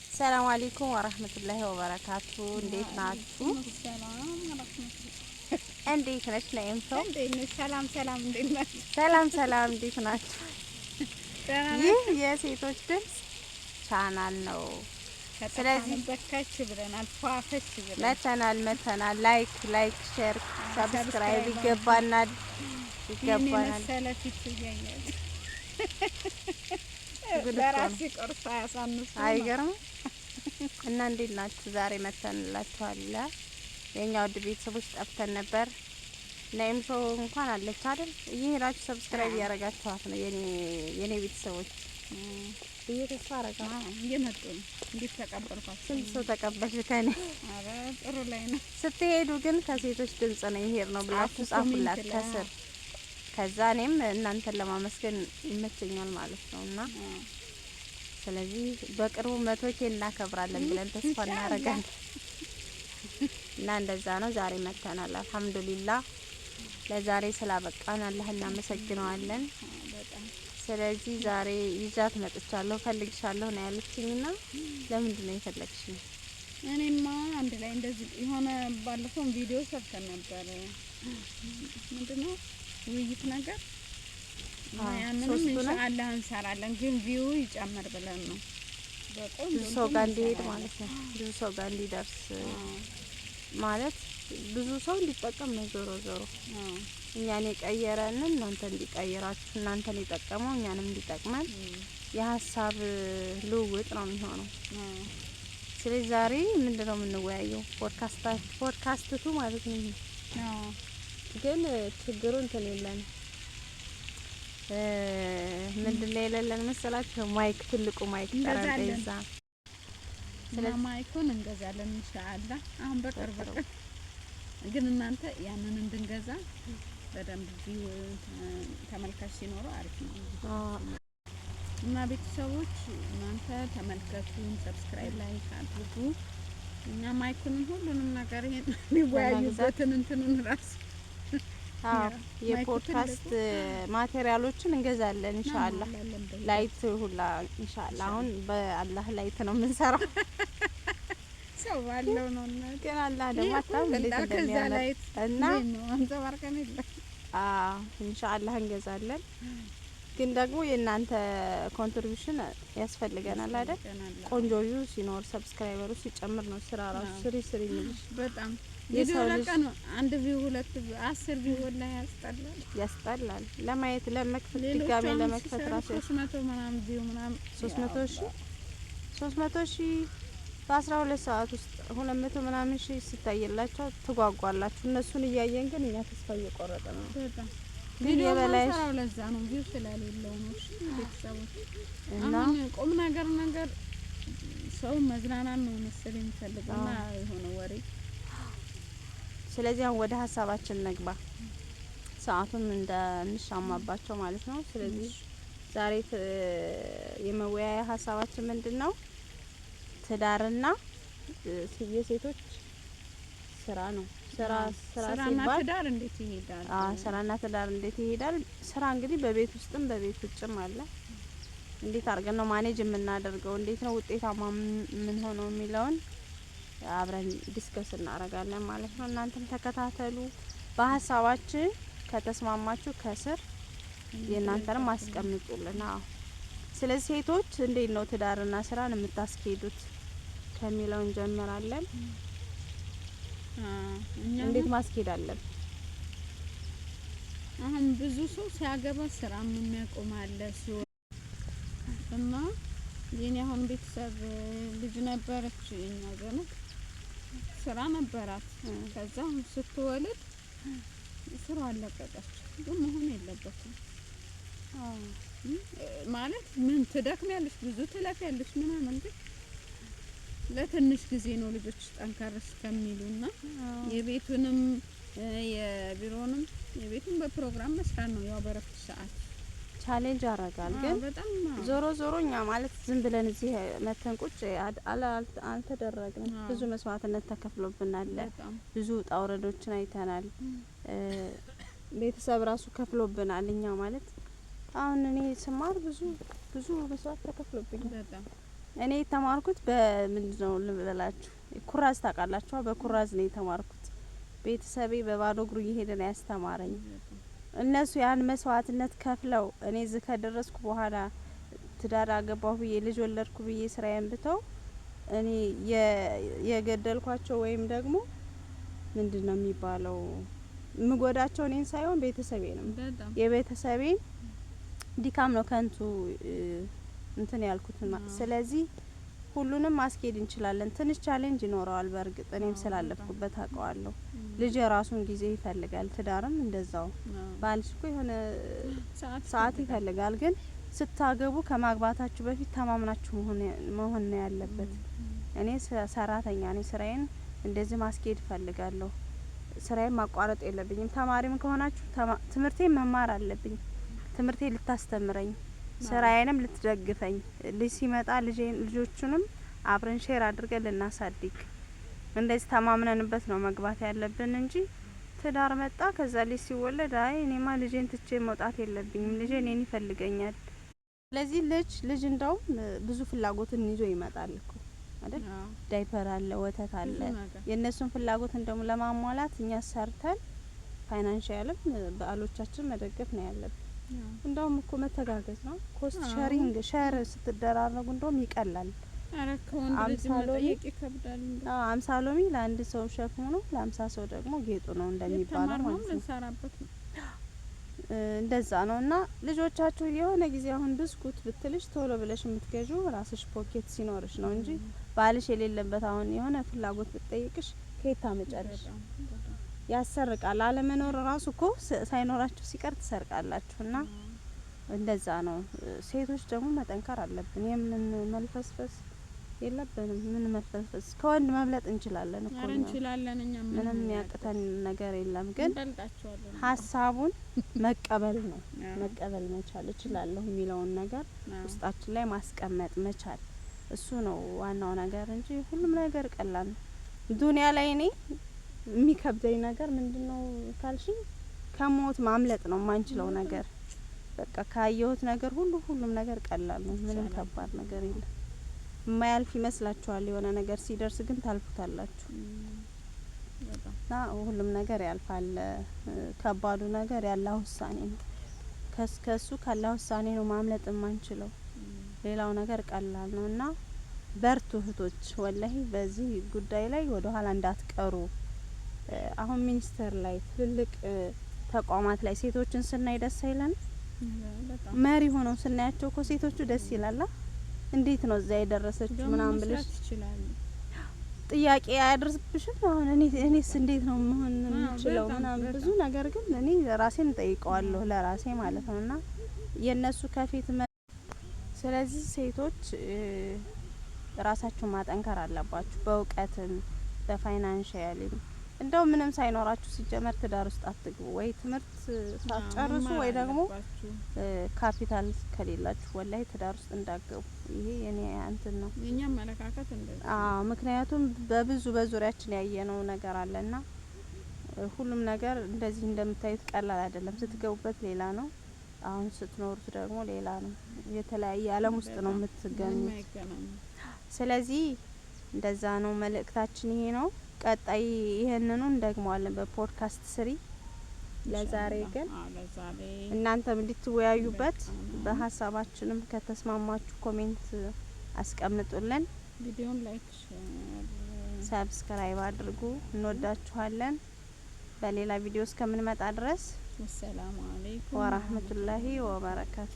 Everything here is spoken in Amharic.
ሰላም አለይኩም ወራህመቱላሂ ወበረካቱ። እንዴት ናችሁ? እንዴት ነሽ ነይም ሰው? ሰላም ሰላም፣ እንዴት ናችሁ? ሰላም እንዴት ናችሁ? ይህ የሴቶች ድምጽ ቻናል ነው። ስለዚህ በካች ብለናል፣ ፏፈች ብለናል መተናል። ላይክ ሼር ሰብስክራይብ ይገባናል። ሰለፊት ይገኛል። ለራሴ ቆርሳ ያሳንሱ አይገርም። እና እንዴት ናችሁ? ዛሬ መተንላችኋል። የኛ ውድ ቤተሰቦች ጠፍተን ነበር። ነይም ሰው እንኳን አለች አይደል? እየሄዳችሁ ሰብስክራይብ ያረጋችኋት ነው የኔ ቤተሰቦች። ተስፋ አረጋለሁ እየመጡ ነው። እንዴት ተቀበልኳችሁ? ስንት ሰው ተቀበልሽ ከኔ? አረ ጥሩ ላይ ነው። ስትሄዱ ግን ከሴቶች ድምጽ ነው ይሄድ ነው ብላችሁ ጻፉላት ከስር። ከዛ እኔም እናንተን ለማመስገን ይመቸኛል ማለት ነውና ስለዚህ በቅርቡ 100K እናከብራለን ብለን ተስፋ እናደርጋለን። እና እንደዛ ነው። ዛሬ መተናል። አልሐምዱሊላህ ለዛሬ ስላበቃን አላህ እናመሰግነዋለን። ስለዚህ ዛሬ ይዛት መጥቻለሁ። ፈልግሻለሁ ነው ያለችኝና ለምንድን ነው የፈለግሽኝ? እኔማ አንድ ላይ እንደዚህ የሆነ ባለፈው ቪዲዮ ሰርተን ነበር። ምንድነው ውይይት ነገር ያንንም ኢንሻአላህ እንሰራለን፣ ግን ቪው ይጨምር ብለን ነው። ብዙ ሰው ጋር እንዲሄድ ማለት ነው። ብዙ ሰው ጋር እንዲደርስ ማለት ብዙ ሰው እንዲጠቀም ነው። ዞሮ እኛን የቀየረንን እናንተ እንዲቀይራችሁ፣ እናንተን የጠቀመው እኛንም እንዲጠቅመን የሀሳብ ልውውጥ ነው የሚሆነው። ስለዚህ ዛሬ ምንድነው የምንወያየው? ፖድካስቱ ማለት ነው። ግን ችግሩ እንትን የለን ምንድነው የሌለን መሰላችሁ? ማይክ፣ ትልቁ ማይክ ጠረጴዛ። ስለዚህ ማይኩን እንገዛለን ኢንሻአላህ አሁን በቅርብ ግን እናንተ ያንን እንድንገዛ በደንብ ቪው ተመልካች ሲኖረው አሪፍ ነው። እና ቤተሰቦች እናንተ ተመልከቱን፣ ሰብስክራይብ ላይክ አድርጉ። እኛ ማይኩንም ሁሉንም ነገር ይሄን ሊወያዩበትን እንትኑን ራስ የፖድካስት ማቴሪያሎችን እንገዛለን ኢንሻአላህ። ላይት ሁላ ኢንሻአላህ አሁን በአላህ ላይት ነው የምንሰራው። ሰው ባለው ነው ግን አላህ ደግሞ አታው እንዴት እንደሚያመጣ እና አንተባርከን ይለ ኢንሻአላህ እንገዛለን። ግን ደግሞ የእናንተ ኮንትሪቢዩሽን ያስፈልገናል አይደል? ቆንጆ ቪው ሲኖር ሰብስክራይበሩ ሲጨምር ነው ስራ ራሱ ስሪ የሚልሽ። በጣም የሰው ለቀን አንድ ቪው 2 ቪው 10 ቪው ወላሂ ያስጠላል። ለማየት ለመክፈት ድጋሜ ለመክፈት ራሱ 300 ምናምን ቪው ምናምን 300 ሺህ በ12 ሰዓት ውስጥ 200 ምናምን ሺህ ሲታየላቸው ትጓጓላችሁ። እነሱን እያየን ግን እኛ ተስፋ እየቆረጠ ነው። በጣም ቪዲዮ በላይ ለዛ ነው ቪው ስለሌለው ነው። እሺ ቤተሰቦች እና ቁም ነገር ሰው መዝናናት ነው መሰለኝ የሚፈልገውና የሆነ ወሬ። ስለዚህ አሁን ወደ ሀሳባችን ነግባ፣ ሰዓቱን እንደንሻማባቸው ማለት ነው። ስለዚህ ዛሬ የመወያያ ሀሳባችን ምንድነው? ትዳርና የሴቶች ስራ ነው። ስራና ትዳር እንዴት ይሄዳል? ስራና ትዳር እንዴት ይሄዳል? ስራ እንግዲህ በቤት ውስጥም በቤት ውጭም አለ። እንዴት አድርገን ነው ማኔጅ የምናደርገው? እንዴት ነው ውጤታማ ምን ሆነው የሚለውን አብረን ዲስከስ እናደርጋለን ማለት ነው። እናንተም ተከታተሉ። በሀሳባችን ከተስማማችሁ ከስር የእናንተንም አስቀምጡልና። ስለዚህ ሴቶች እንዴት ነው ትዳርና ስራን የምታስኬዱት ከሚለው እንጀምራለን። እንዴት ማስኬድ አለን? አሁን ብዙ ሰው ሲያገባ ስራ የሚያቆም አለ ሲሆን እና የኔ አሁን ቤተሰብ ልጅ ነበረች የኛ ዘመን ስራ ነበራት። ከዛ ስትወልድ ስራ አለቀቀች። ግን መሆን የለበትም ማለት ምን ትደክሚያለሽ፣ ብዙ ትለፊያለሽ ምናምን፣ ግን ለትንሽ ጊዜ ነው ልጆች ጠንካራ እስከሚሉና የቤቱንም የቢሮንም የቤቱን በፕሮግራም መስራት ነው። ያው በረፍት ሰዓት ቻሌንጅ ያደርጋል። ግን ዞሮ እኛ ማለት ዝም ብለን እዚህ መተን ቁጭ አልተደረግንም። ብዙ መስዋዕትነት ተከፍሎብናል። ብዙ ውጣ ውረዶችን አይተናል። ቤተሰብ ራሱ ከፍሎብናል። እኛ ማለት አሁን እኔ ስማር ብዙ መስዋዕት ተከፍሎብኛል። እኔ የተማርኩት በምንድነው ልበላችሁ፣ ኩራዝ ታውቃላችሁ? በኩራዝ ነው የተማርኩት። ቤተሰቤ በባዶ እግሩ እየሄደ ነው ያስተማረኝ። እነሱ ያን መስዋዕትነት ከፍለው እኔ እዚህ ከደረስኩ በኋላ ትዳር አገባሁ ብዬ ልጅ ወለድኩ ብዬ ስራዬን ብተው እኔ የገደልኳቸው ወይም ደግሞ ምንድነው የሚባለው ምጎዳቸው እኔን ሳይሆን ቤተሰቤ ነው። የቤተሰቤን ድካም ነው ከንቱ እንትን ያልኩትና ስለዚህ ሁሉንም ማስኬድ እንችላለን። ትንሽ ቻሌንጅ ይኖረዋል በእርግጥ እኔም ስላለፍኩበት አውቀዋለሁ። ልጅ የራሱን ጊዜ ይፈልጋል። ትዳርም እንደዛው ባልሽ እኮ የሆነ ሰዓት ይፈልጋል። ግን ስታገቡ ከማግባታችሁ በፊት ተማምናችሁ መሆን ነው ያለበት። እኔ ሰራተኛ ነኝ። ስራዬን እንደዚህ ማስኬድ እፈልጋለሁ። ስራዬን ማቋረጥ የለብኝም። ተማሪም ከሆናችሁ ትምህርቴን መማር አለብኝ። ትምህርቴ ልታስተምረኝ ስራዬንም ልትደግፈኝ ልጅ ሲመጣ ልጆቹንም አብረን ሼር አድርገን ልናሳድግ እንደዚህ ተማምነንበት ነው መግባት ያለብን እንጂ ትዳር መጣ ከዛ ልጅ ሲወለድ አይ እኔማ ልጄን ትቼ መውጣት የለብኝም ልጄ እኔን ይፈልገኛል። ስለዚህ ልጅ እንደውም ብዙ ፍላጎትን ይዞ ይመጣል እኮ አይደል? ዳይፐር አለ፣ ወተት አለ። የእነሱን ፍላጎት እንደውም ለማሟላት እኛ ሰርተን ፋይናንሻልም ባሎቻችን መደገፍ ነው ያለብን። እንደውም እኮ መተጋገዝ ነው። ኮስት ሼሪንግ ሼር ስትደራረጉ እንደውም ይቀላል። አምሳ ሎሚ ለአንድ ሰው ሸክሙ ነው፣ ለ50 ሰው ደግሞ ጌጡ ነው እንደሚባለው ማለት ነው። እንደዛ ነው። እና ልጆቻችሁ የሆነ ጊዜ አሁን ብስኩት ብትልሽ ቶሎ ብለሽ የምትገዡ ራስሽ ፖኬት ሲኖርሽ ነው እንጂ ባልሽ የሌለበት አሁን የሆነ ፍላጎት ብትጠይቅሽ ከየት ታመጫለሽ? ያሰርቃል። አለመኖር ራሱ እኮ ሳይኖራችሁ ሲቀር ትሰርቃላችሁ። እና እንደዛ ነው። ሴቶች ደግሞ መጠንከር አለብን። የምን መልፈስፈስ የለብንም። ምን መልፈስፈስ ከወንድ መብለጥ እንችላለን እኮ እንችላለን። እኛ ምንም ያቅተን ነገር የለም። ግን ሀሳቡን መቀበል ነው። መቀበል መቻል እችላለሁ የሚለውን ነገር ውስጣችን ላይ ማስቀመጥ መቻል እሱ ነው ዋናው ነገር እንጂ ሁሉም ነገር ቀላል ነው። ዱንያ ላይ እኔ የሚከብደኝ ነገር ምንድነው ካልሽኝ ከሞት ማምለጥ ነው የማንችለው ነገር። በቃ ካየሁት ነገር ሁሉም ነገር ቀላል ነው። ምንም ከባድ ነገር የለም። የማያልፍ ይመስላችኋል የሆነ ነገር ሲደርስ ግን ታልፉታላችሁ። እና ሁሉም ነገር ያልፋል። ከባዱ ነገር ያላህ ውሳኔ ነው። ከሱ ካላህ ውሳኔ ነው ማምለጥ የማንችለው። ሌላው ነገር ቀላል ነው። እና በርቱ እህቶች፣ ወላሂ በዚህ ጉዳይ ላይ ወደ ኋላ እንዳትቀሩ። አሁን ሚኒስቴር ላይ ትልልቅ ተቋማት ላይ ሴቶችን ስናይ ደስ አይለን? መሪ ሆነው ስናያቸው እኮ ሴቶቹ ደስ ይላል። እንዴት ነው እዛ የደረሰችው ምናምን ብለሽ ጥያቄ አያደርስብሽም? አሁን እኔስ እንዴት ነው መሆን የምችለው ምናምን ብዙ ነገር ግን እኔ ራሴን ጠይቀዋለሁ ለራሴ ማለት ነውና የነሱ ከፊት ስለዚህ ሴቶች ራሳችሁን ማጠንከር አለባችሁ። በእውቀትም በፋይናንሻልም እንደው ምንም ሳይኖራችሁ ሲጀመር ትዳር ውስጥ አትግቡ። ወይ ትምህርት ሳትጨርሱ ወይ ደግሞ ካፒታል ከሌላችሁ ወላሂ ትዳር ውስጥ እንዳትገቡ። ይሄ የኔ እንትን ነው የኛ መለካከት እንደዚህ። ምክንያቱም በብዙ በዙሪያችን ያየነው ነገር አለና ሁሉም ነገር እንደዚህ እንደምታዩት ቀላል አይደለም። ስትገቡበት ሌላ ነው፣ አሁን ስትኖሩት ደግሞ ሌላ ነው። የተለያየ ዓለም ውስጥ ነው የምትገኙት። ስለዚህ እንደዛ ነው መልእክታችን ይሄ ነው። ቀጣይ ይሄንኑ እንደግመዋለን በፖድካስት ስሪ። ለዛሬ ግን እናንተም እንድትወያዩበት በሀሳባችንም ከተስማማችሁ ኮሜንት አስቀምጡልን። ቪዲዮን ላይክ፣ ሰብስክራይብ አድርጉ። እንወዳችኋለን። በሌላ ቪዲዮ እስከምንመጣ ድረስ ሰላም አለይኩም ወራህመቱላሂ ወበረካቱ።